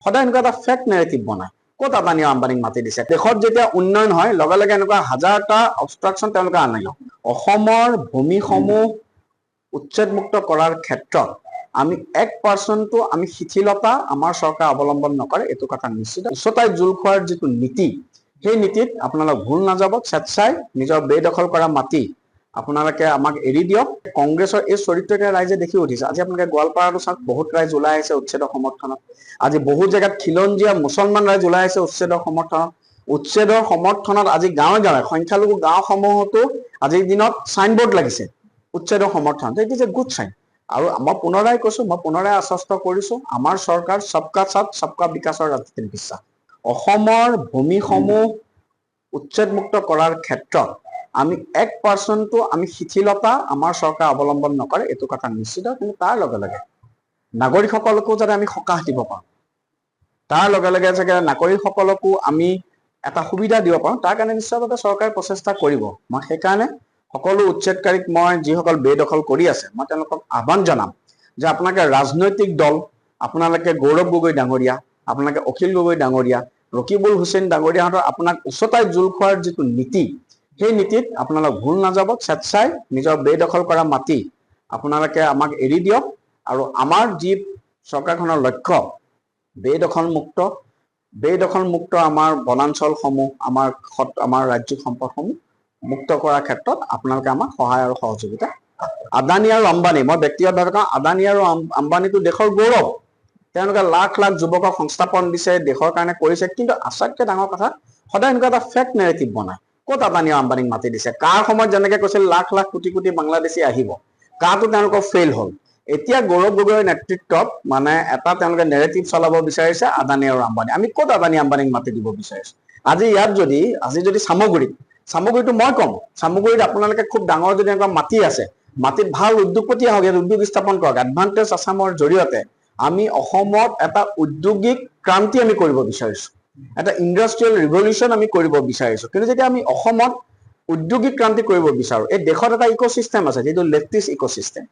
সদায় এনেকুৱা এটা ফেক নেৰেটিভ বনায় ক'ত আদানী আম্বানীক মাতি দিছে দেশত যেতিয়া উন্নয়ন হয় লগে লগে এনেকুৱা হাজাৰটা অবষ্ট্ৰাকশ্যন তেওঁলোকে আনিল অসমৰ ভূমিসমূহ উচ্ছেদমুক্ত কৰাৰ ক্ষেত্ৰত আমি 1% আমি শিথিলতা আমাৰ চৰকাৰ অৱলম্বন নকৰে এইটো কথা নিশ্চিত উচ্চতাই জোল খোৱাৰ যিটো নীতি সেই নীতিত আপোনালোক ভুল নাযাব স্বেচ্ছাই নিজৰ বেদখল কৰা মাটি আপোনালোকে আমাক এৰি দিয়ক কংগ্ৰেছৰ এই চৰিত্ৰকে ৰাইজে দেখি উঠিছে আজি আপোনালোকে গোৱালপাৰাটো চাওক বহুত ৰাইজ ওলাই আহিছে উচ্ছেদৰ সমৰ্থনত আজি বহু জেগাত খিলঞ্জীয়া মুছলমান ৰাইজ ওলাই আহিছে উচ্ছেদৰ সমৰ্থনত আজি গাঁৱে গাঁৱে সংখ্যালঘু গাঁওসমূহতো আজিৰ দিনত চাইনবোৰ্ড লাগিছে উচ্ছেদৰ সমৰ্থন it is a good sign আৰু মই পুনৰাই কৈছো মই পুনৰাই আশ্বস্ত কৰিছো আমাৰ চৰকাৰ সবকা সাথ সবকা বিকাশৰ ৰাজনীতিত বিশ্বাস অসমৰ ভূমিসমূহ উচ্ছেদমুক্ত কৰাৰ ক্ষেত্ৰত আমি 1% আমি শিথিলতা আমাৰ চৰকাৰ অৱলম্বন নকৰে এইটো কথা নিশ্চিত কিন্তু তাৰ লগে লগে নাগৰিকসকলকো যাতে আমি সকাহ দিব পাৰোঁ তাৰ লগে লগে যে নাগৰিকসকলকো আমি এটা সুবিধা দিব পাৰোঁ তাৰ কাৰণে নিশ্চয়ভাৱে চৰকাৰে প্ৰচেষ্টা কৰিব মই সেইকাৰণে সকলো উচ্ছেদকাৰীক মই যিসকল বেদখল কৰি আছে মই তেওঁলোকক আহ্বান জনাম যে আপোনালোকে ৰাজনৈতিক দল আপোনালোকে গৌৰৱ গগৈ ডাঙৰীয়া আপোনালোকে অখিল গগৈ ডাঙৰীয়া ৰকিবুল হুছেইন ডাঙৰীয়াহঁতৰ আপোনাক উচ্চতাই জোল খোৱাৰ যিটো নীতি সেই নীতিত আপোনালোক ভুল নাযাব স্বেচ্ছাই নিজৰ বেদখল কৰা মাটি আপোনালোকে আমাক এৰি দিয়ক আৰু আমাৰ যি চৰকাৰখনৰ লক্ষ্য বেদখল মুক্ত আমাৰ বনাঞ্চলসমূহ আমাৰ ৰাজ্যিক সম্পদসমূহ মুক্ত কৰাৰ ক্ষেত্ৰত আপোনালোকে আমাক সহায় আৰু সহযোগিতা আদানী আৰু আম্বানী মই ব্যক্তিগতভাৱে কওঁ আদানী আৰু আম্বানীটো দেশৰ গৌৰৱ তেওঁলোকে লাখ লাখ যুৱকক সংস্থাপন দিছে দেশৰ কাৰণে কৰিছে কিন্তু আটাইতকৈ ডাঙৰ কথা সদায় এনেকুৱা এটা ফেক নেৰেটিভ বনায় ক'ত আদানী আম্বানীক মাতি দিছে কাৰ সময়ত যেনেকে কৈছিল লাখ লাখ কোটি কোটি বাংলাদেশী আহিব কাটো তেওঁলোকৰ ফেইল হ'ল এতিয়া গৌৰৱ গগৈৰ নেতৃত্বত মানে এটা তেওঁলোকে নেৰেটিভ চলাব বিচাৰিছে আদানী আৰু আম্বানী আমি ক'ত আদানী আম্বানীক মাতি দিব বিচাৰিছো আজি ইয়াত যদি চামগুৰিটো মই কম চামগুৰিত আপোনালোকে খুব ডাঙৰ যদি এনেকুৱা মাটি আছে মাটিত ভাল উদ্যোগপতি আহক ইয়াত উদ্যোগ স্থাপন কৰক এডভান্টেজ আছামৰ জৰিয়তে আমি অসমত এটা উদ্যোগিক ক্ৰান্তি আমি কৰিব বিচাৰিছো এটা ইণ্ডাষ্ট্ৰিয়েল ৰিভলিউশ্যন আমি কৰিব বিচাৰিছো কিন্তু যেতিয়া আমি অসমত উদ্যোগিক ক্ৰান্তি কৰিব বিচাৰো এই দেশত এটা ইক'চিষ্টেম আছে যিটো লেফটিষ্ট ইক'চিষ্টেম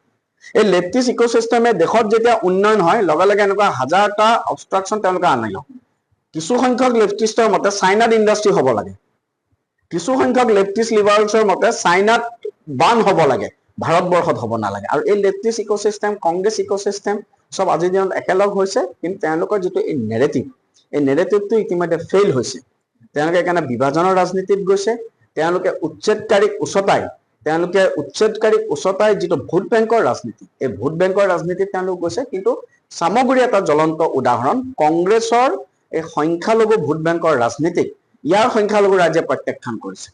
এই লেফটিষ্ট ইক'চিষ্টেমে দেশত যেতিয়া উন্নয়ন হয় লগে লগে এনেকুৱা হাজাৰটা অবষ্ট্ৰাকশ্যন তেওঁলোকে আনিল কিছু সংখ্যক লেফটিষ্টৰ মতে চাইনাত ইণ্ডাষ্ট্ৰি হ'ব লাগে কিছু সংখ্যক লেফটিষ্ট লিবাৰেলছৰ মতে চাইনাত বান হ'ব লাগে ভাৰতবৰ্ষত হ'ব নালাগে আৰু এই লেফটিষ্ট ইক'চিষ্টেম কংগ্ৰেছ ইক'চিষ্টেম সব আজিৰ দিনত একেলগ হৈছে কিন্তু তেওঁলোকৰ যিটো এই নেৰেটিভটো ইতিমধ্যে ফেইল হৈছে তেওঁলোকে সেইকাৰণে বিভাজনৰ ৰাজনীতিত গৈছে তেওঁলোকে উচ্ছেদকাৰীক উচতাই যিটো ভোট বেংকৰ ৰাজনীতি এই ভোট বেংকৰ ৰাজনীতিত তেওঁলোক গৈছে কিন্তু চামগুৰি এটা জ্বলন্ত উদাহৰণ কংগ্ৰেছৰ এই সংখ্যালঘু ভোট বেংকৰ ৰাজনীতিক ইয়াৰ সংখ্যালঘু ৰাজ্যে প্ৰত্যাখ্যান কৰিছে